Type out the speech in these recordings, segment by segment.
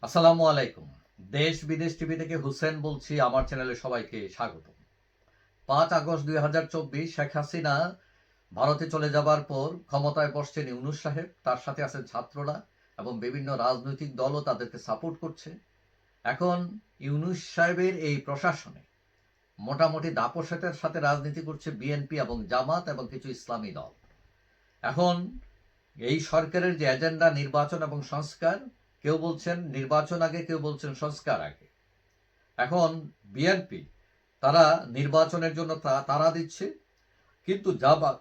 আসসালামু আলাইকুম। দেশ বিদেশ টিভি থেকে হুসেন বলছি। আমার চ্যানেলে সবাইকে স্বাগত। 5 আগস্ট 2024 শেখ হাসিনা ভারতে চলে যাবার পর ক্ষমতায় বসছেন ইউনূস সাহেব, তার সাথে আছেন ছাত্ররা এবং বিভিন্ন রাজনৈতিক দলও তাদেরকে সাপোর্ট করছে। এখন ইউনূস সাহেবের এই প্রশাসনে মোটামুটি দাপটের সাথে রাজনীতি করছে বিএনপি এবং জামাত এবং কিছু ইসলামী দল। এখন এই সরকারের যে এজেন্ডা নির্বাচন এবং সংস্কার, কেউ বলছেন নির্বাচন আগে, কেউ বলছেন সংস্কার আগে। এখন বিএনপি তারা নির্বাচনের জন্য তারা দিচ্ছে, কিন্তু জামাত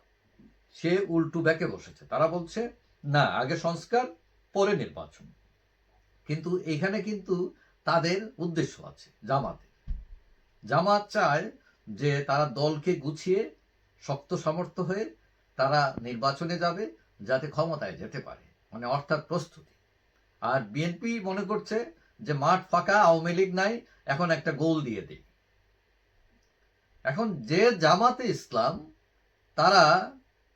সে উল্টো ব্যাকে বসেছে। তারা বলছে না, আগে সংস্কার পরে নির্বাচন। কিন্তু এখানে কিন্তু তাদের উদ্দেশ্য আছে। জামাত চায় যে তারা দলকে গুছিয়ে শক্ত সামর্থ্য হয়ে তারা নির্বাচনে যাবে, যাতে ক্ষমতায় যেতে পারে, মানে অর্থাৎ প্রস্তুতি। আর বিএনপি মনে করছে যে মাঠ ফাঁকা, আওয়ামী লীগ নাই, এখন একটা গোল দিয়ে দিই। এখন যে জামাতে ইসলাম তারা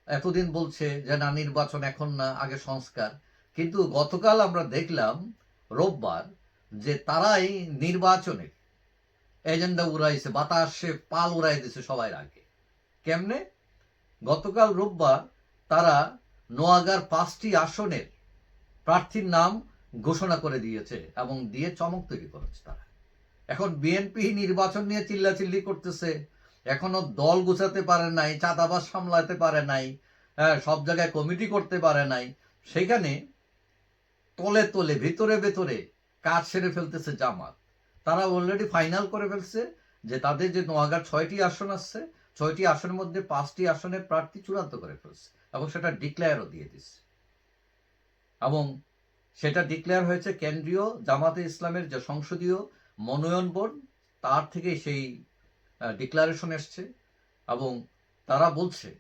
এতদিন বলছে যে না, নির্বাচন এখন না, আগে সংস্কার। কিন্তু গতকাল আমরা দেখলাম রোববার যে তারাই নির্বাচনের এজেন্ডা উড়াইছে, বাতাসে পাল উড়াই দিছে সবাই আগে। কেমনে? গতকাল রোববার তারা নোয়াগার 5টি আসনের প্রার্থীর নাম ঘোষণা করে দিয়েছে এবং দিয়ে চমক তৈরি করেছে তারা। এখন বিএনপি নির্বাচন নিয়ে চিল্লাচিল্লি করতেছে, এখনো দল গুছাতে পারে নাই, চাঁদাবাজ সামলাতে পারে নাই, সব জায়গায় কমিটি করতে পারে নাই। সেখানে তলে তলে ভেতরে ভেতরে কাজ সেরে ফেলতেছে জামাত। তারা অলরেডি ফাইনাল করে ফেলছে যে তাদের যে নোয়াগার 6টি আসন আছে, 6টি আসনের মধ্যে 5টি আসনের প্রার্থী চূড়ান্ত করে ফেলছে এবং সেটা ডিক্লেয়ারও দিয়ে দিচ্ছে। এবং সেটা ডিক্লেয়ার হয়েছে কেন্দ্রীয় জামাতে ইসলামের যে সংসদীয় মনোনয়ন বোর্ড, তার থেকে সেই ডিক্লারেশন এসছে। এবং তারা বলছে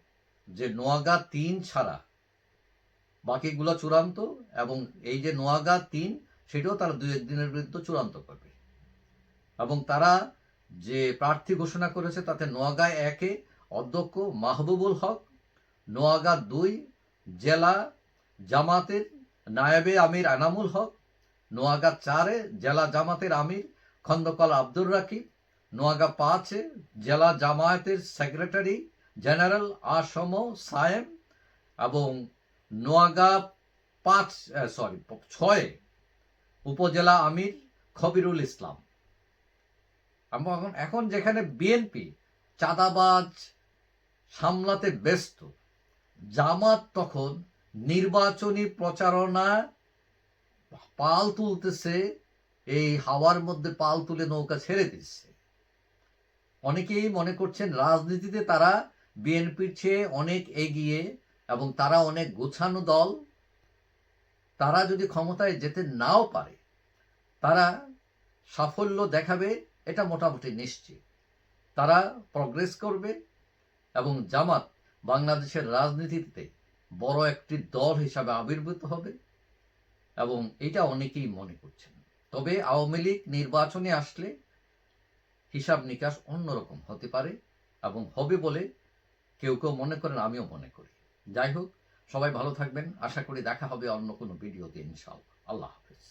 যে নোয়াগা 3 ছাড়া বাকিগুলো চূড়ান্ত, এবং এই যে নোয়াগা 3 সেটাও তারা 2-1 দিনের বিরুদ্ধে চূড়ান্ত করবে। এবং তারা যে প্রার্থী ঘোষণা করেছে তাতে নোয়াগা 1-এ অধ্যক্ষ মাহবুবুল হক, নোয়াগা 2 জেলা জামাতের নায়েবে আমির আনামুল হক, নোয়াগা 4-এ জেলা জামাতের আমির খন্দকার আব্দুর রাকিব, নোয়াগা 5-এ জেলা জামায়াতের সেক্রেটারি জেনারেল আসম সায়েম, এবং নোয়াগা 6-এ উপজেলা আমির খবিরুল ইসলাম। এখন যেখানে বিএনপি চাঁদাবাজ সামলাতে ব্যস্ত, জামাত তখন নির্বাচনী প্রচারণা পাল তুলতেছে, এই হাওয়ার মধ্যে পাল তুলে নৌকা ছেড়ে দিচ্ছে। অনেকেই মনে করছেন রাজনীতিতে তারা বিএনপির চেয়ে অনেক এগিয়ে এবং তারা অনেক গোছানো দল। তারা যদি ক্ষমতায় যেতে নাও পারে, তারা সাফল্য দেখাবে, এটা মোটামুটি নিশ্চিত। তারা প্রগ্রেস করবে এবং জামাত বাংলাদেশের রাজনীতিতে বড় একটি দল হিসাবে আবির্ভূত হবে, এবং এটা অনেকেই মনে করছেন। তবে আওয়ামী লীগ নির্বাচনে আসলে হিসাব নিকাশ অন্যরকম হতে পারে এবং হবে বলে কেউ কেউ মনে করেন, আমিও মনে করি। যাই হোক, সবাই ভালো থাকবেন। আশা করি দেখা হবে অন্য কোনো ভিডিওতে ইনশাআল্লাহ। আল্লাহ হাফেজ।